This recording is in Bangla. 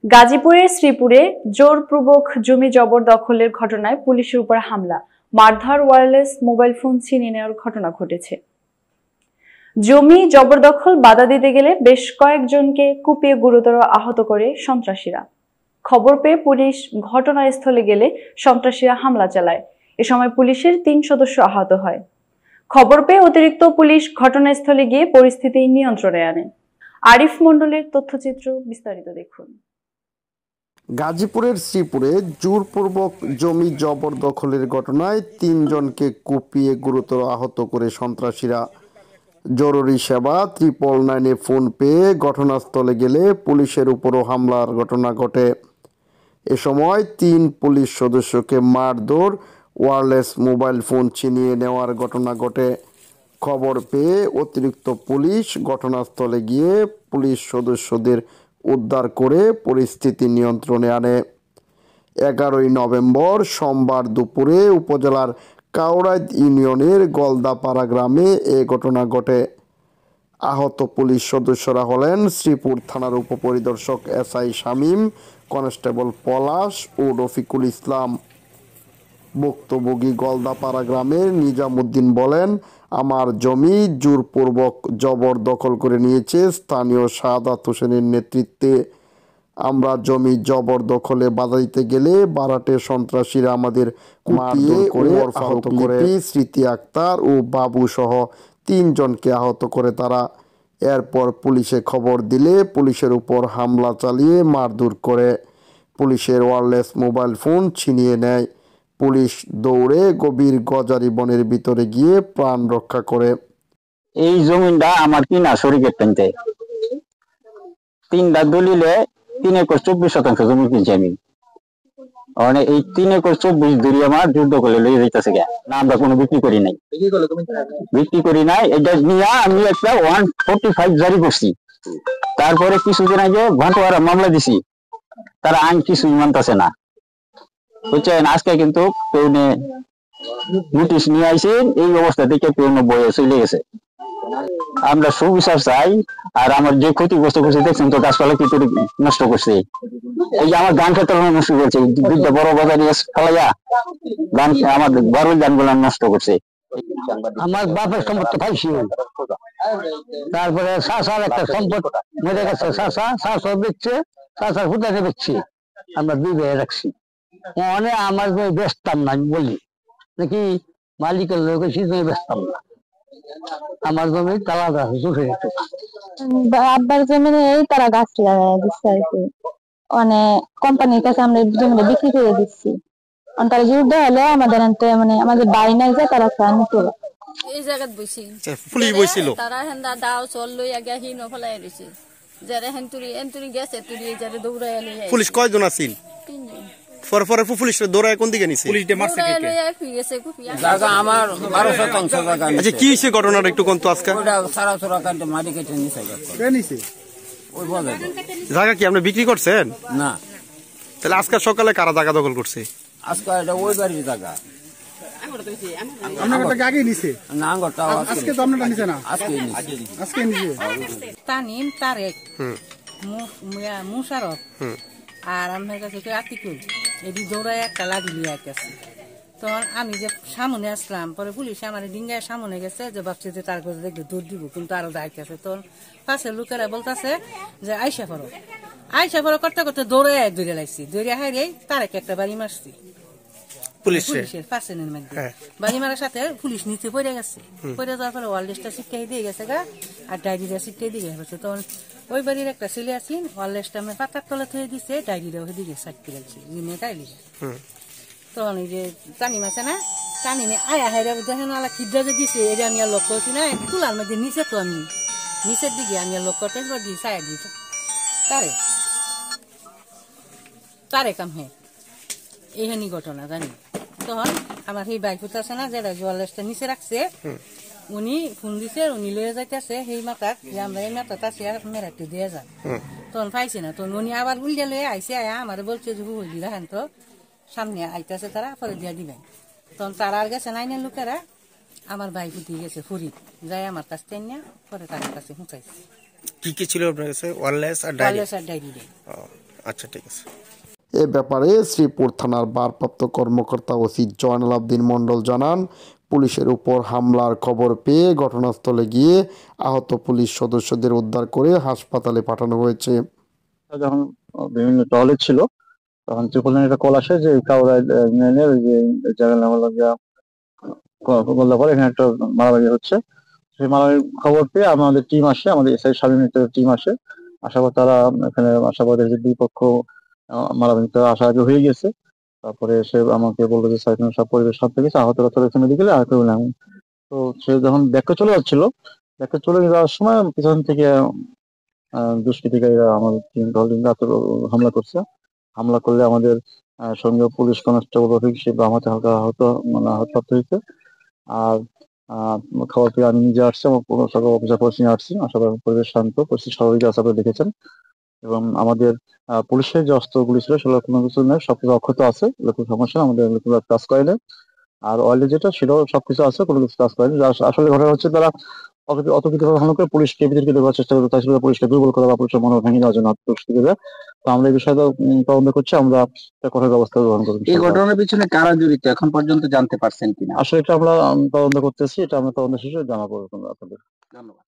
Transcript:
গাজীপুরের শ্রীপুরে জোরপূর্বক জমি জবরদখলের ঘটনায় পুলিশের উপর হামলা, মারধর, ওয়্যারলেস মোবাইল ফোন ছিনিয়ে নেওয়ার ঘটনা ঘটেছে। জমি জবরদখল বাধা দিতে গেলে বেশ কয়েকজনকে কুপিয়ে গুরুতর আহত করে সন্ত্রাসীরা। খবর পেয়ে পুলিশ ঘটনাস্থলে গেলে সন্ত্রাসীরা হামলা চালায়। এ সময় পুলিশের ৩ সদস্য আহত হয়। খবর পেয়ে অতিরিক্ত পুলিশ ঘটনাস্থলে গিয়ে পরিস্থিতি নিয়ন্ত্রণে আনে। আরিফ মণ্ডলের তথ্যচিত্র বিস্তারিত দেখুন। গাজীপুরের শ্রীপুরে জোরপূর্বক জমি জবরদখলের ঘটনায় ৩ জনকে কুপিয়ে গুরুতর আহত করে সন্ত্রাসীরা। জরুরি সেবা 999-এ ফোন পেয়ে ঘটনাস্থলে গেলে পুলিশের উপরও হামলার ঘটনা ঘটে। এ সময় ৩ পুলিশ সদস্যকে মারধর, ওয়্যারলেস মোবাইল ফোন ছিনিয়ে নেওয়ার ঘটনা ঘটে। খবর পেয়ে অতিরিক্ত পুলিশ ঘটনাস্থলে গিয়ে পুলিশ সদস্যদের উদ্ধার করে পরিস্থিতি নিয়ন্ত্রণে আনে। 11 নভেম্বর সোমবার দুপুরে উপজেলার কাউরাইদ ইউনিয়নের গলদাপাড়া গ্রামে এ ঘটনা ঘটে। আহত পুলিশ সদস্যরা হলেন শ্রীপুর থানার উপপরিদর্শক SI শামীম, কনস্টেবল পলাশ ও রফিকুল ইসলাম। ভুক্তভোগী গলদাপাড়া গ্রামের নিজামুদ্দিন বলেন, আমার জমি জোরপূর্বক জবরদখল করে নিয়েছে স্থানীয় সাদাত হোসেনের নেতৃত্বে। আমরা জমি জবরদখলে বাধা দিতে গেলে বারাটের সন্ত্রাসীরা আমাদের মারধর করে আহত করে। স্মৃতি আক্তার ও বাবু সহ 3 জনকে আহত করে তারা। এরপর পুলিশে খবর দিলে পুলিশের উপর হামলা চালিয়ে মারধর করে। পুলিশের ওয়্যারলেস মোবাইল ফোন ছিনিয়ে নেয়। পুলিশ দৌড়ে গভীর গজারি বনের ভিতরে গিয়ে প্রাণ রক্ষা করে। এই জমিটা আমার কিনা শরীরের টানতে 3টা দলিলে 3 একর 24% জমি কিনছি আমি। মানে এই 3 একর 24 দূরে আমার যুদ্ধ করে লয়ে যাইতেছে না, আমরা কোনো বিক্রি করি নাই। এটা নিয়ে আমি একটা 145 জারি করছি। তারপরে কিছুদিন আগে ভান্টোয়ারা মামলা দিছি, তারা আইন কিছুই মানতেছে না, বুঝছেন। আজকে কিন্তু পেউনে নোটিশ নিয়ে আইসেন, এই অবস্থা থেকে পেউনে বয়ে চলে গেছে। আমরা সুবিচার চাই। আর আমার যে ক্ষতিগ্রস্ত করছে দেখছেন তো, গাছপালা কি করে নষ্ট করছে। এই যে আমার ধান ক্ষেত নষ্ট করছে, 2টা বড় বাজার ফেলাইয়া ধান, আমাদের বড় ধান গুলা নষ্ট করছে। আমার বাপের সম্পদ পাইছি, তারপরে শাসার একটা সম্পদ মরে গেছে, শাসা বেচছে, শাসার হুদাকে বেচছি, আমরা 2 ভাই রাখছি। অনেক আমার বেচতাম না, আমি বলি নাকি মালিকের লোক বেচতাম না, আমার জমি তালা গাছ উঠে যেত। আব্বার জমিনে এই তারা গাছ লাগাই দিচ্ছে আর কি। অনেক কোম্পানির কাছে আমরা জমিটা বিক্রি করে দিচ্ছি। তারা যুদ্ধ হলে আমাদের মানে আমাদের বাড়ি নাই যে তারা নিতে এই জায়গাত বইছি। পুলিশ বইছিল, তারা হেন্দা দাও চল লই আগে হিন ফলাই দিছে। যারা হেন্তুরি গেছে তুরি যারা দৌড়ায় লই। পুলিশ কয়জন আছিল? 3 জন। পরে পুলিশ দৌড়ায় কোন দিকে নিছে? পুলিশ মারছে কে কে? জায়গা আমার 12% জায়গা। আচ্ছা, কি হইছে ঘটনাটা একটু কোন তো আজকে? ওটা সারা সারা কাটে মাটি কেটে নিছে। কে নিছে? ওই বলে। জায়গা কি আপনি বিক্রি করছেন? না। তাহলে আজকে সকালে কারা জায়গা দখল করছে? আজকে এটা ওই বাড়ির জায়গা। আপনার টাকা আগে নিছে? না, আঙ্গরটা আজকে তো আপনারটা নিছে না? আজকে নিছে। তানিম তারেক মুশারফ আর আমার কাছে আতিকুল, এটি দৌড়ায় একটা লাঠি লিয়ে আইতেছে। তখন আমি যে সামনে আসলাম, পরে পুলিশ আমার ডিঙ্গায় সামনে গেছে, যে ভাবছে যে তার কাছে দেখলে দৌড় দিব, কিন্তু আরো যাইতেছে। তখন পাশের লোকেরা বলতেছে যে আইসা পড়ো করতে করতে দৌড়ে লাগছি। দৌড়ে হারিয়ে তারেক একটা বাড়ি মারছি পুলিশের পাশের মধ্যে। বাড়ি মারার সাথে পুলিশ নিচে পড়ে গেছে। পড়ে যাওয়ার পরে ওয়ারলেসটা ছিটকাই দিয়ে গেছে গা, আর ডায়েরিটা ছিটকাই দিয়ে গেছে। তখন ওই বাড়ির একটা ছেলে আছেন, ওয়ারলেসটা আমি পাতার তলা থেকে দিচ্ছে, ডায়েরিটা ওদিকে সাইডতে গেছে নিমে গাইলি। তখন এই যে তানিম আছে না, তানিমে আয়া হাইরা দেখেন আলা খিদ্রা যে দিছে, এটা আমি আর লক্ষ্য করছি না, তুলার মধ্যে নিচে তো আমি নিচের দিকে আমি আর লক্ষ্য করতে দিয়ে ছায়া দিই তারে কাম হে এইখানি ঘটনা জানি। তখন আমার সেই বাইকুত আছে না, যেটা জোয়ালেসটা নিচে রাখছে, উনি ফোন দিছে, উনি লয়ে যাইতেছে সেই মাথার, যে আমরা এই মাথাটা আছে মেরাটি দিয়ে যান। তখন পাইছে না, তখন উনি আবার উল্টে লয়ে আইসে, আয়া আমার বলছে যে হুলি রাখেন তো, সামনে আইতেছে তারা, পরে দিয়া দিবেন। তখন তারা আর গেছে নাইনের লোকেরা, আমার বাইকুত দিয়ে গেছে ফুরিত যাই আমার কাছ থেকে নিয়ে, পরে তার কাছে হুঁচাইছে। কি কি ছিল আপনার কাছে? ওয়্যারলেস আর ডায়েরি। আচ্ছা ঠিক আছে। এ ব্যাপারে শ্রীপুর থানার ভারপ্রাপ্ত কর্মকর্তা ওসি জয়নাল আবদিন মণ্ডল জানান, পুলিশের উপর হামলার খবর পেয়ে ঘটনাস্থলে গিয়ে আহত পুলিশ সদস্যদের উদ্ধার করে হাসপাতালে পাঠানো হয়েছে। যখন বিভিন্ন টহলে ছিল তখন ত্রিপল নাইনের একটা কল আসে যে কাউরা ইউনিয়নের যে জায়গার নাম হলো বললে পরে এখানে একটা মারামারি হচ্ছে। সেই মারামারির খবর পেয়ে আমাদের টিম আসে, আমাদের এসআই স্বামী টিম আসে। আসার পর তারা এখানে আসার পর যে দুই পক্ষ মারামারিতে আসার আগে হয়ে গেছে। তারপরে সে আমাকে বললো যে স্যার সব পরিবেশ সব থেকে আহতরা চলে এখানে মেডিকেলে আর কেউ না। তো সে যখন ব্যাগটা চলে যাচ্ছিল, ব্যাগটা চলে যাওয়ার সময় পিছন থেকে দুষ্কৃতিকারীরা আমাদের টিম হামলা করছে। হামলা করলে আমাদের সঙ্গে পুলিশ কনস্টেবল রফিক সে আমাকে হালকা আহত হয়েছে। আর খবর পেয়ে আমি নিজে আসছি, আমার পুরো সকল অফিসার ফোর্স নিয়ে আসছি। আশা পরিবেশ শান্ত, পরিস্থিতি স্বাভাবিক আছে আপনারা দেখেছেন। এবং আমাদের পুলিশের যে অস্ত্রগুলি ছিল সেগুলো কোনো কিছু নেই, সবকিছু অক্ষত আছে, কোনো সমস্যা আমাদের কোনো কাজ করে না। আর অয়েলে যেটা সেটাও সবকিছু আছে, কোনো কিছু কাজ করেনি। আসলে ঘটনা হচ্ছে তারা অতর্কিতভাবে হামলা করে পুলিশকে বিতর্কিত করার চেষ্টা করবে, তাই পুলিশকে দুর্বল করা বা পুলিশের মনোবল ভেঙে দেওয়ার জন্য দুষ্কৃতীরা। তো আমরা এই বিষয়টা তদন্ত করছি, আমরা কঠোর ব্যবস্থা গ্রহণ করব। এই ঘটনার পিছনে কারা জড়িত এখন পর্যন্ত জানতে পারছেন কিনা? আসলে এটা আমরা তদন্ত করতেছি, এটা আমরা তদন্ত শেষে জানাবো আপনাদের। ধন্যবাদ।